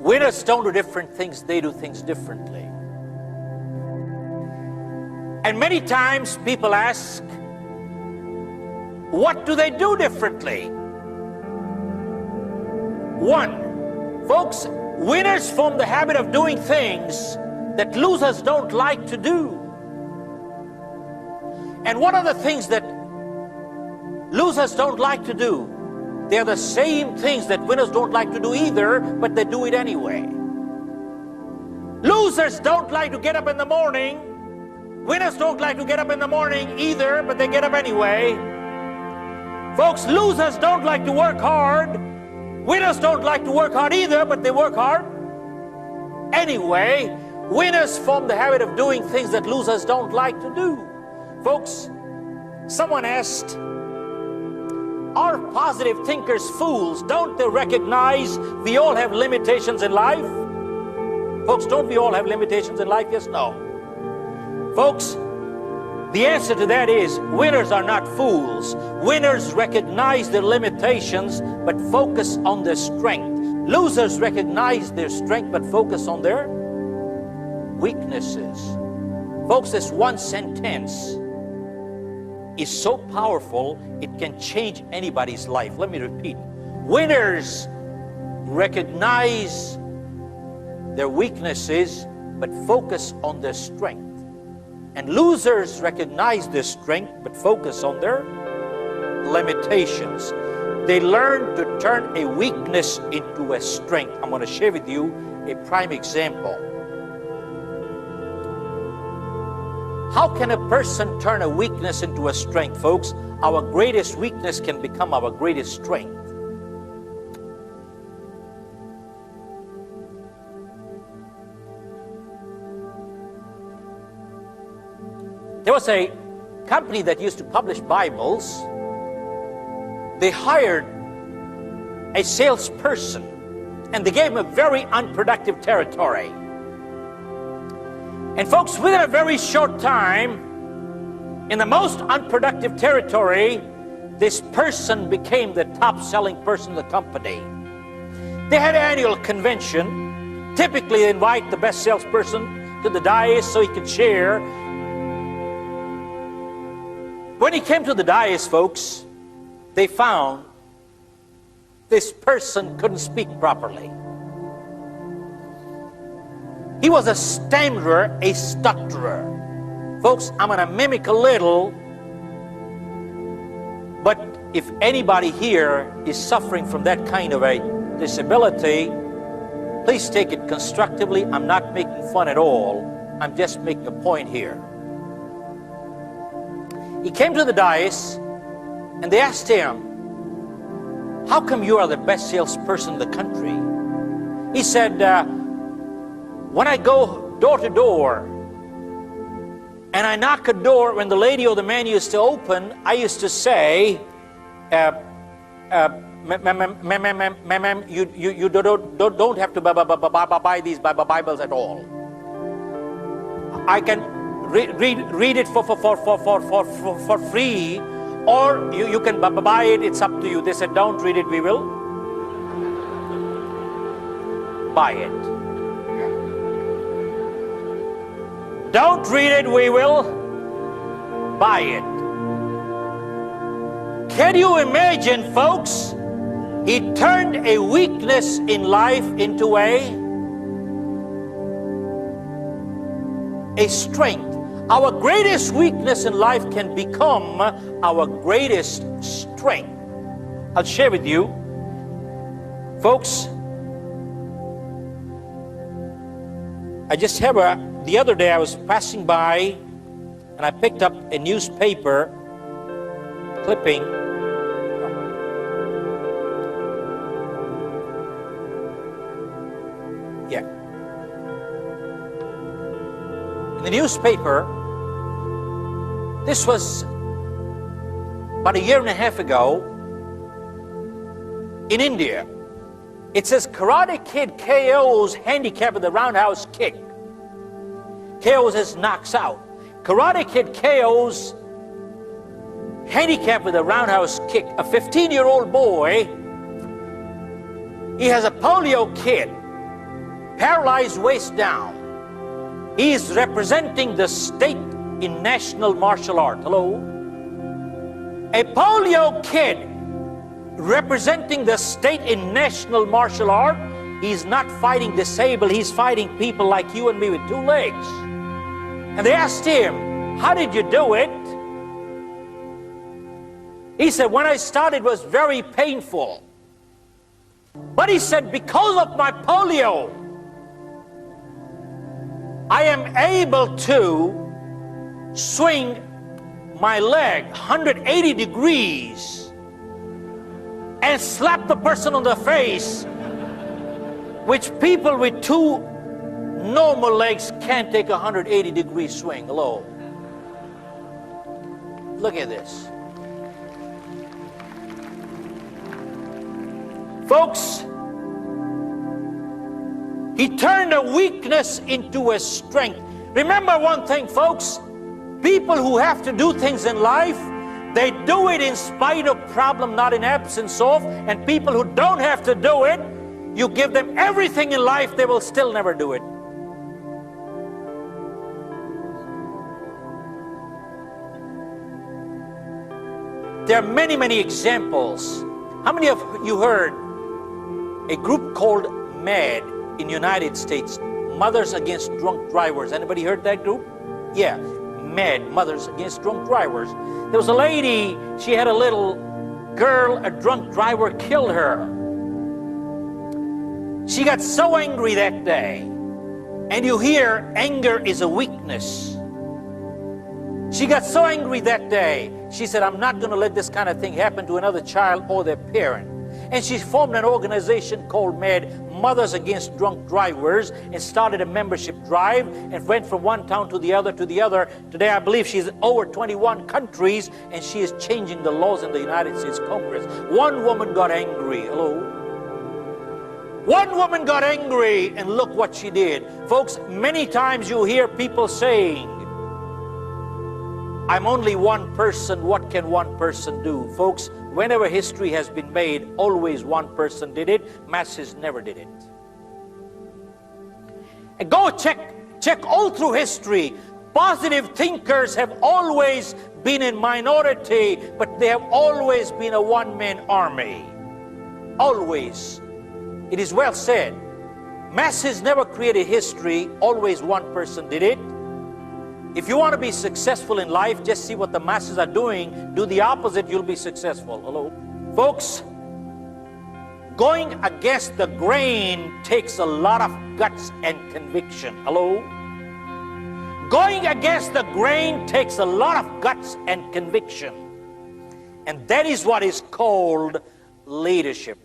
Winners don't do different things, they do things differently. And many times people ask, what do they do differently? One, folks, winners form the habit of doing things that losers don't like to do. And what are the things that losers don't like to do? They're the same things that winners don't like to do either, but they do it anyway. Losers don't like to get up in the morning. Winners don't like to get up in the morning either, but they get up anyway. Folks, losers don't like to work hard. Winners don't like to work hard either, but they work hard anyway. Winners form the habit of doing things that losers don't like to do. Folks, someone asked, are positive thinkers fools? Don't they recognize we all have limitations in life? Folks, don't we all have limitations in life? Yes, no. Folks, the answer to that is winners are not fools. Winners recognize their limitations but focus on their strength. Losers recognize their strength but focus on their weaknesses. Folks, this one sentence is so powerful, it can change anybody's life. Let me repeat. Winners recognize their weaknesses but focus on their strength. And losers recognize their strength but focus on their limitations. They learn to turn a weakness into a strength. I'm going to share with you a prime example. How can a person turn a weakness into a strength, folks? Our greatest weakness can become our greatest strength. There was a company that used to publish Bibles. They hired a salesperson and they gave him a very unproductive territory. And folks, within a very short time, in the most unproductive territory, this person became the top-selling person in the company. They had an annual convention. Typically, they invite the best salesperson to the dais so he could share. When he came to the dais, folks, they found this person couldn't speak properly. He was a stammerer, a stutterer. Folks, I'm going to mimic a little, but if anybody here is suffering from that kind of a disability, please take it constructively. I'm not making fun at all. I'm just making a point here. He came to the dais, and they asked him, how come you are the best salesperson in the country? He said, when I go door to door, and I knock a door, when the lady or the man used to open, I used to say, ma'am, you don't have to buy these Bibles at all. I can read it for free, or you can buy it, it's up to you. They said, don't read it, we will buy it. Don't read it, we will buy it. Can you imagine, folks? He turned a weakness in life into a strength. Our greatest weakness in life can become our greatest strength. I'll share with you, folks. I just have the other day I was passing by and I picked up a newspaper clipping. Yeah. In the newspaper, this was about a year and a half ago in India. It says Karate Kid KO's handicap with the roundhouse kick. KO's his knocks out. Karate Kid KO's handicap with a roundhouse kick. A 15-year-old boy, he has a polio kid. paralyzed waist down. He is representing the state in national martial art. Hello? A polio kid representing the state in national martial art. He's not fighting disabled, he's fighting people like you and me with two legs. And they asked him, how did you do it? He said, when I started it was very painful. But he said, because of my polio, I am able to swing my leg 180 degrees and slap the person on the face, which people with two normal legs can't take a 180-degree swing. Hello. Look at this. Folks, he turned a weakness into a strength. Remember one thing, folks. People who have to do things in life, they do it in spite of problem, not in absence of. And people who don't have to do it, you give them everything in life, they will still never do it. There are many, many examples. How many of you heard a group called MAD in the United States, Mothers Against Drunk Drivers? Anybody heard that group? Yeah, MAD, Mothers Against Drunk Drivers. There was a lady, she had a little girl, a drunk driver killed her. She got so angry that day. And you hear anger is a weakness. She got so angry that day, she said, I'm not going to let this kind of thing happen to another child or their parent. And she formed an organization called MAD, Mothers Against Drunk Drivers, and started a membership drive and went from one town to the other to the other. Today, I believe she's in over 21 countries, and she is changing the laws in the United States Congress. One woman got angry. Hello? One woman got angry, and look what she did. Folks, many times you hear people saying, I'm only one person, what can one person do? Folks, whenever history has been made, always one person did it. Masses never did it. And go check all through history. Positive thinkers have always been in minority, but they have always been a one-man army. Always. It is well said. Masses never created history, always one person did it. If you want to be successful in life, just see what the masses are doing. Do the opposite, you'll be successful. Hello? Folks, going against the grain takes a lot of guts and conviction. Hello? Going against the grain takes a lot of guts and conviction. And that is what is called leadership.